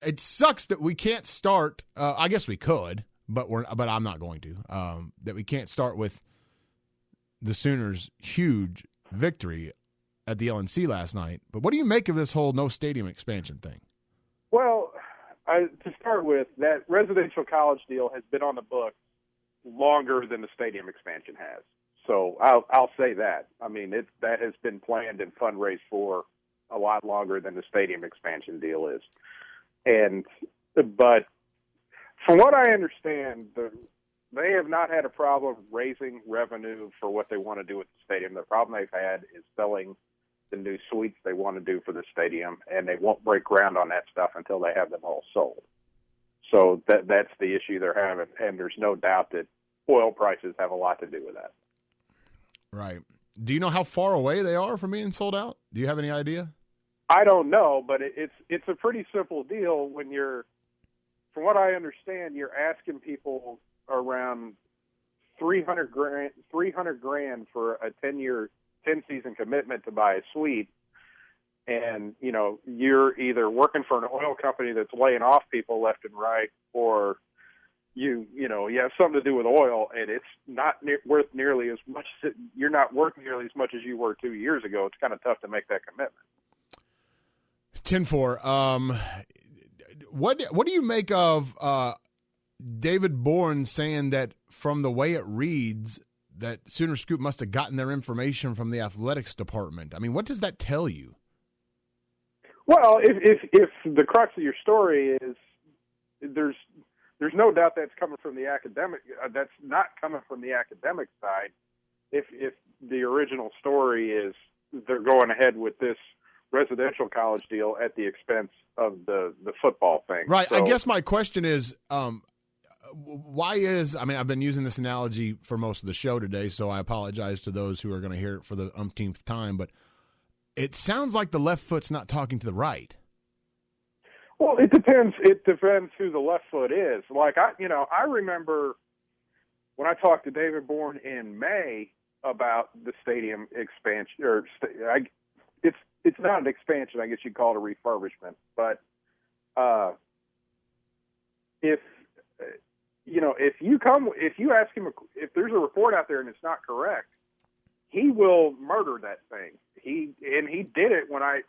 it sucks that we can't start. I guess we could, but I'm not going to. That we can't start with the Sooners' huge victory at the LNC last night. But what do you make of this whole no stadium expansion thing? Well, to start with, that residential college deal has been on the books longer than the stadium expansion has. So I'll say that. I mean, that has been planned and fundraised for a lot longer than the stadium expansion deal is. But from what I understand, they have not had a problem raising revenue for what they want to do with the stadium. The problem they've had is selling the new suites they want to do for the stadium, and they won't break ground on that stuff until they have them all sold. So that's the issue they're having, and there's no doubt that oil prices have a lot to do with that. Right. Do you know how far away they are from being sold out? Do you have any idea? I don't know, but it's a pretty simple deal when from what I understand, you're asking people around $300 grand for a 10-season commitment to buy a suite. And, you're either working for an oil company that's laying off people left and right, or you have something to do with oil, and it's not worth nearly as much. You're not worth nearly as much as you were 2 years ago. It's kind of tough to make that commitment. 10-4. What do you make of David Bourne saying that from the way it reads that Sooner Scoop must have gotten their information from the athletics department? I mean, what does that tell you? Well, if the crux of your story is there's no doubt that's coming from the academic. That's not coming from the academic side. If the original story is they're going ahead with this residential college deal at the expense of the football thing. Right. So, I guess my question is, I've been using this analogy for most of the show today, so I apologize to those who are going to hear it for the umpteenth time, but it sounds like the left foot's not talking to the right. Well, it depends. It depends who the left foot is. Like, I remember when I talked to David Bourne in May about the stadium expansion, it's not an expansion. I guess you'd call it a refurbishment. But if you ask him if there's a report out there and it's not correct, he will murder that thing. He did it when I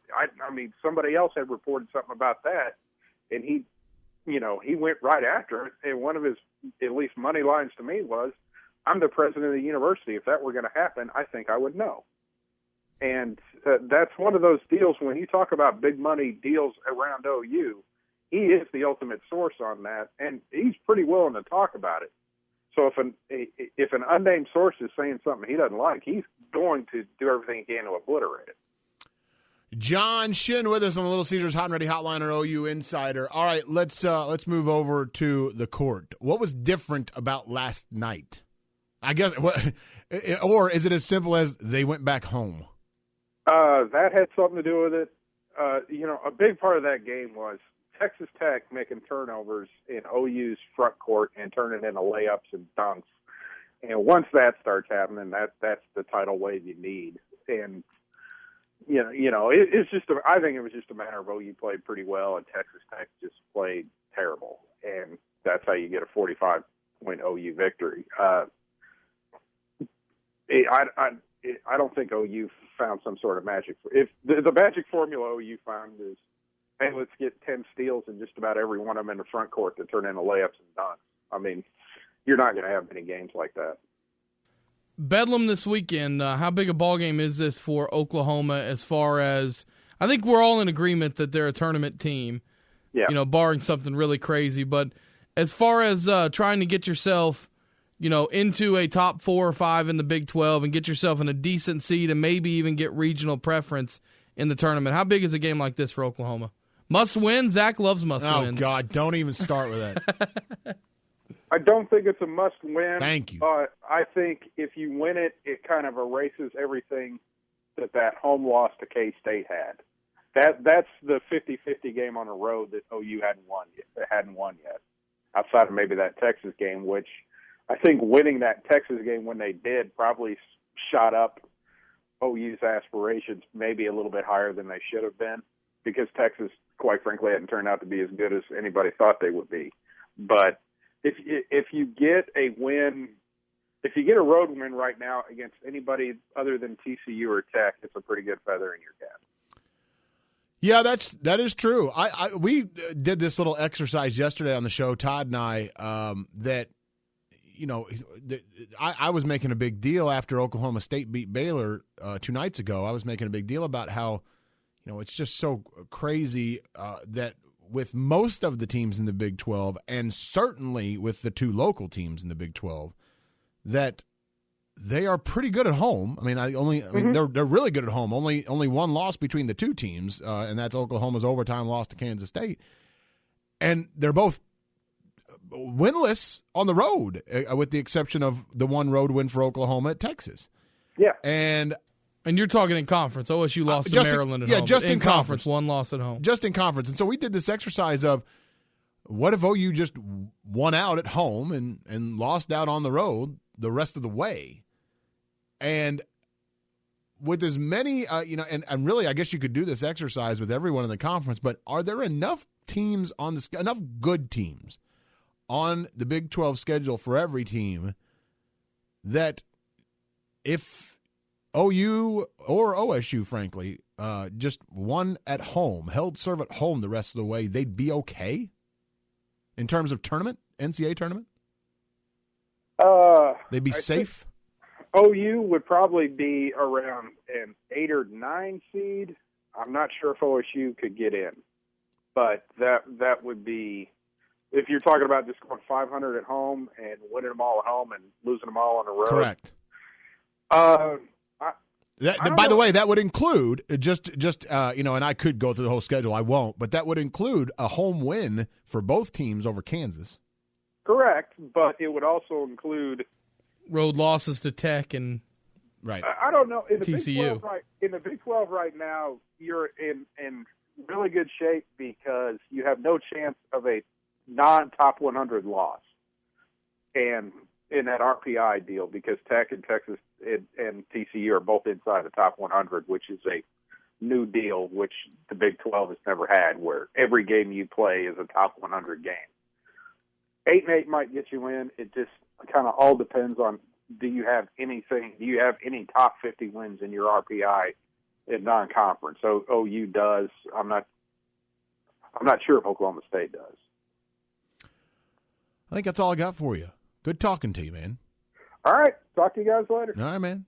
mean somebody else had reported something about that, and he went right after it. And one of his at least money lines to me was, "I'm the president of the university. If that were going to happen, I think I would know." And that's one of those deals when you talk about big money deals around OU, he is the ultimate source on that, and he's pretty willing to talk about it. So if an unnamed source is saying something he doesn't like, he's going to do everything he can to obliterate it. John Shinn with us on the Little Caesars Hot and Ready Hotline, or OU Insider. All right, let's move over to the court. What was different about last night? I guess, or is it as simple as they went back home? That had something to do with it. A big part of that game was Texas Tech making turnovers in OU's front court and turning into layups and dunks. And once that starts happening, that's the tidal wave you need. And it's just I think it was just a matter of OU played pretty well and Texas Tech just played terrible, and that's how you get a 45-point OU victory. I don't think OU found some sort of magic. If the magic formula OU found is, hey, let's get 10 steals and just about every one of them in the front court to turn into layups and dunks. I mean, you're not going to have many games like that. Bedlam this weekend, how big a ball game is this for Oklahoma as far as, I think we're all in agreement that they're a tournament team, barring something really crazy. But as far as trying to get yourself, into a top 4 or 5 in the Big 12 and get yourself in a decent seed and maybe even get regional preference in the tournament, how big is a game like this for Oklahoma? Must win? Zach loves must wins. Oh, God, don't even start with that. I don't think it's a must-win. Thank you. I think if you win it, it kind of erases everything that home loss to K-State had. That's the 50-50 game on the road that OU hadn't won yet, outside of maybe that Texas game, which I think winning that Texas game when they did probably shot up OU's aspirations maybe a little bit higher than they should have been, because Texas quite frankly hadn't turned out to be as good as anybody thought they would be. But if you get a win, if you get a road win right now against anybody other than TCU or Tech, it's a pretty good feather in your cap. Yeah, that is true. We did this little exercise yesterday on the show, Todd and I, that, you know, I was making a big deal after Oklahoma State beat Baylor 2 nights ago. I was making a big deal about how, you know, it's just so crazy that with most of the teams in the Big 12, and certainly with the 2 local teams in the Big 12, that they are pretty good at home. I mean, they're really good at home. Only one loss between the 2 teams, and that's Oklahoma's overtime loss to Kansas State. And they're both winless on the road, with the exception of the one road win for Oklahoma at Texas. Yeah. And you're talking in conference. OSU lost to Maryland at home. Yeah, just in conference. One loss at home. Just in conference. And so we did this exercise of, what if OU just won out at home and lost out on the road the rest of the way? And with as many, and really, I guess you could do this exercise with everyone in the conference, but are there enough teams enough good teams on the Big 12 schedule for every team that if OU or OSU, frankly, just won at home, held serve at home the rest of the way, they'd be okay in terms of tournament, NCAA tournament? They'd be safe? OU would probably be around an 8 or 9 seed. I'm not sure if OSU could get in, but that would be, if you're talking about just going 500 at home and winning them all at home and losing them all on the road. Correct. By the way, that would include just and I could go through the whole schedule. I won't, but that would include a home win for both teams over Kansas. Correct, but it would also include road losses to Tech and right. I don't know. In the TCU. In the Big 12 right now, you're in really good shape because you have no chance of a non-top 100 loss, and in that RPI deal, because Tech and Texas and TCU are both inside the top 100, which is a new deal, which the Big 12 has never had, where every game you play is a top 100 game. 8-8 might get you in. It just kind of all depends on, do you have any top 50 wins in your RPI in non-conference? So OU does. I'm not sure if Oklahoma State does. I think that's all I got for you. Good talking to you, man. All right. Talk to you guys later. All right, man.